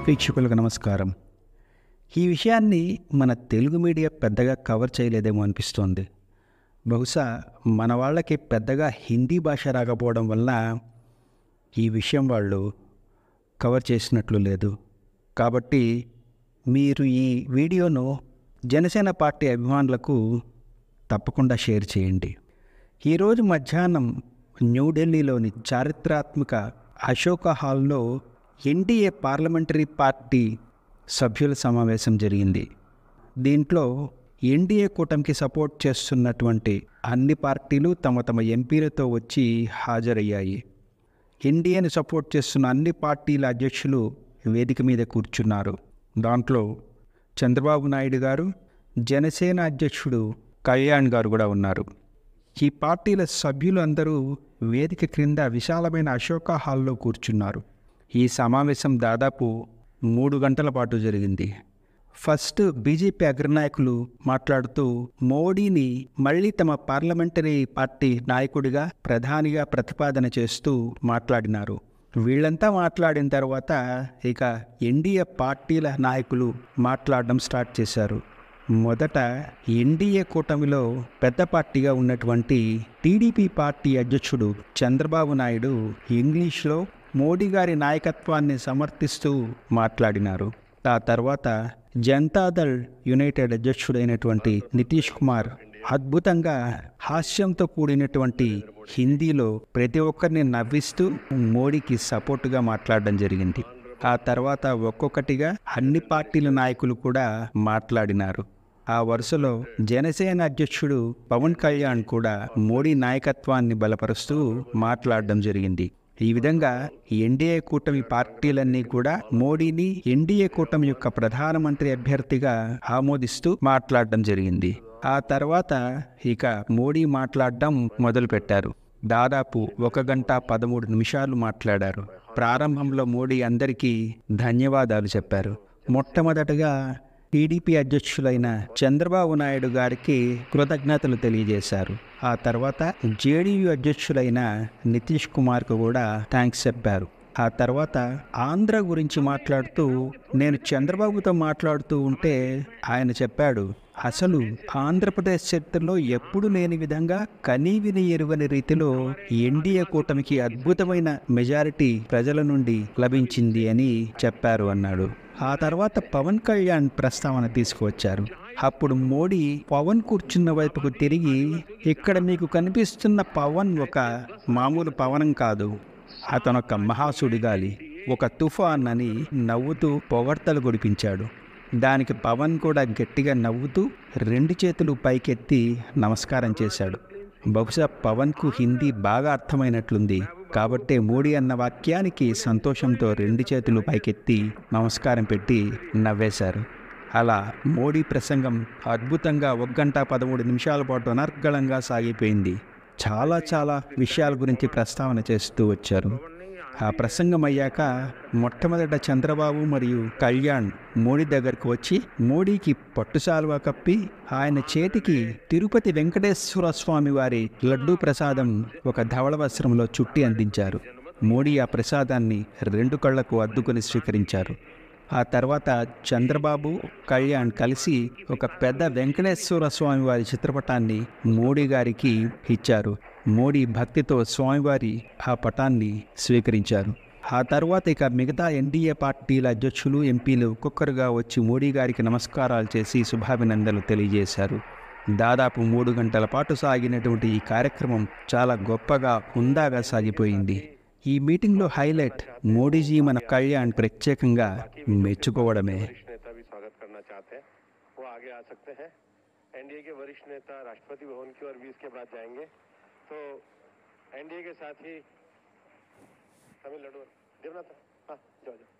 వీక్షకులకు నమస్కారం. ఈ విషయాన్ని మన తెలుగు మీడియా పెద్దగా కవర్ చేయలేదేమో అనిపిస్తోంది. బహుశా మన వాళ్ళకి పెద్దగా హిందీ భాష రాకపోవడం వల్ల ఈ విషయం వాళ్ళు కవర్ చేసినట్లు లేదు. కాబట్టి మీరు ఈ వీడియోను జనసేన పార్టీ అభిమానులకు తప్పకుండా షేర్ చేయండి. ఈరోజు మధ్యాహ్నం న్యూఢిల్లీలోని చారిత్రాత్మక అశోక హాల్లో ఎన్డీఏ పార్లమెంటరీ పార్టీ సభ్యుల సమావేశం జరిగింది. దీంట్లో ఎన్డీఏ కూటమికి సపోర్ట్ చేస్తున్నటువంటి అన్ని పార్టీలు తమ తమ ఎంపీలతో వచ్చి హాజరయ్యాయి. ఎన్డీఏని సపోర్ట్ చేస్తున్న అన్ని పార్టీల అధ్యక్షులు వేదిక మీద కూర్చున్నారు. దాంట్లో చంద్రబాబు నాయుడు గారు, జనసేన అధ్యక్షుడు కళ్యాణ్ గారు కూడా ఉన్నారు. ఈ పార్టీల సభ్యులు అందరూ వేదిక క్రింద విశాలమైన అశోక హాల్లో కూర్చున్నారు. ఈ సమావేశం దాదాపు 3 గంటల పాటు జరిగింది. ఫస్ట్ బీజేపీ అగ్రనాయకులు మాట్లాడుతూ మోడీని మళ్ళీ తమ పార్లమెంటరీ పార్టీ నాయకుడిగా, ప్రధానిగా ప్రతిపాదన చేస్తూ మాట్లాడినారు. వీళ్ళంతా మాట్లాడిన తర్వాత ఇక ఎన్డీఏ పార్టీల నాయకులు మాట్లాడడం స్టార్ట్ చేశారు. మొదట ఎన్డీఏ కూటమిలో పెద్ద పార్టీగా ఉన్నటువంటి టీడీపీ పార్టీ అధ్యక్షుడు చంద్రబాబు నాయుడు ఇంగ్లీష్లో మోడీ గారి నాయకత్వాన్ని సమర్థిస్తూ మాట్లాడినారు. ఆ తర్వాత జనతాదళ్ యునైటెడ్ అధ్యక్షుడైనటువంటి నితీష్ కుమార్ అద్భుతంగా హాస్యంతో కూడినటువంటి హిందీలో ప్రతి ఒక్కరిని నవ్విస్తూ మోడీకి సపోర్టుగా మాట్లాడడం జరిగింది. ఆ తర్వాత ఒక్కొక్కటిగా అన్ని పార్టీల నాయకులు కూడా మాట్లాడినారు. ఆ వరుసలో జనసేన అధ్యక్షుడు పవన్ కళ్యాణ్ కూడా మోడీ నాయకత్వాన్ని బలపరుస్తూ మాట్లాడడం జరిగింది. ఈ విధంగా ఎన్డీఏ కూటమి పార్టీలన్నీ కూడా మోడీని ఎన్డీఏ కూటమి యొక్క ప్రధానమంత్రి అభ్యర్థిగా ఆమోదిస్తూ మాట్లాడడం జరిగింది. ఆ తర్వాత ఇక మోడీ మాట్లాడడం మొదలుపెట్టారు. దాదాపు 1 గంట 13 నిమిషాలు మాట్లాడారు. ప్రారంభంలో మోడీ అందరికీ ధన్యవాదాలు చెప్పారు. మొట్టమొదటగా టీడీపీ అధ్యక్షులైన చంద్రబాబు నాయుడు గారికి కృతజ్ఞతలు తెలియజేశారు. ఆ తర్వాత జేడీయూ అధ్యక్షులైన నితీష్ కుమార్కు కూడా థ్యాంక్స్ చెప్పారు. ఆ తర్వాత ఆంధ్ర గురించి మాట్లాడుతూ నేను చంద్రబాబుతో మాట్లాడుతూ ఉంటే ఆయన చెప్పాడు, అసలు ఆంధ్రప్రదేశ్ చరిత్రలో ఎప్పుడు లేని విధంగా కనీవిని ఎరుగని రీతిలో ఎన్డీఏ కూటమికి అద్భుతమైన మెజారిటీ ప్రజల నుండి లభించింది అని చెప్పారు అన్నాడు. ఆ తర్వాత పవన్ కళ్యాణ్ ప్రస్తావన తీసుకువచ్చారు. అప్పుడు మోడీ పవన్ కూర్చున్న వైపుకు తిరిగి, ఇక్కడ మీకు కనిపిస్తున్న పవన్ ఒక మామూలు పవనం కాదు, అతనొక మహాసుడిగాలి, ఒక తుఫాన్ అని నవ్వుతూ పొగడ్తలు కురిపించాడు. దానికి పవన్ కూడా గట్టిగా నవ్వుతూ 2 చేతులు పైకెత్తి నమస్కారం చేశాడు. బహుశా పవన్కు హిందీ బాగా అర్థమైనట్లుంది. కాబట్టే మోడీ అన్న వాక్యానికి సంతోషంతో 2 చేతులు పైకెత్తి నమస్కారం పెట్టి నవ్వేశారు. అలా మోడీ ప్రసంగం అద్భుతంగా 1 గంట 13 నిమిషాల పాటు అనర్గళంగా సాగిపోయింది. చాలా విషయాల గురించి ప్రస్తావన చేస్తూ వచ్చారు. ఆ ప్రసంగం అయ్యాక మొట్టమొదట చంద్రబాబు మరియు కళ్యాణ్ మోడీ దగ్గరకు వచ్చి మోడీకి పట్టుశాలువా కప్పి ఆయన చేతికి తిరుపతి వెంకటేశ్వర స్వామి వారి లడ్డూ ప్రసాదం ఒక ధవళ వస్త్రంలో చుట్టి అందించారు. మోడీ ఆ ప్రసాదాన్ని 2 కళ్లకు అద్దుకొని స్వీకరించారు. ఆ తర్వాత చంద్రబాబు, కళ్యాణ్ కలిసి ఒక పెద్ద వెంకటేశ్వర స్వామి వారి చిత్రపటాన్ని మోడీ గారికి ఇచ్చారు. మోడీ భక్తితో స్వామివారి ఆ పటాన్ని స్వీకరించారు. ఆ తర్వాత ఇక మిగతా ఎన్డీఏ పార్టీల అధ్యక్షులు, ఎంపీలు ఒక్కొక్కరుగా వచ్చి మోడీ గారికి నమస్కారాలు చేసి శుభాభినందనలు తెలియజేశారు. దాదాపు 3 గంటల పాటు సాగినటువంటి ఈ కార్యక్రమం చాలా గొప్పగా, హుందాగా సాగిపోయింది. ఈ మీటింగ్లో హైలైట్ మోడీజీ మన కళ్యాణ్ ప్రత్యేకంగా మెచ్చుకోవడమే. तो एनडीए के साथ ही तमिल लड्डू देवनाथ, हाँ जाओ जाओ।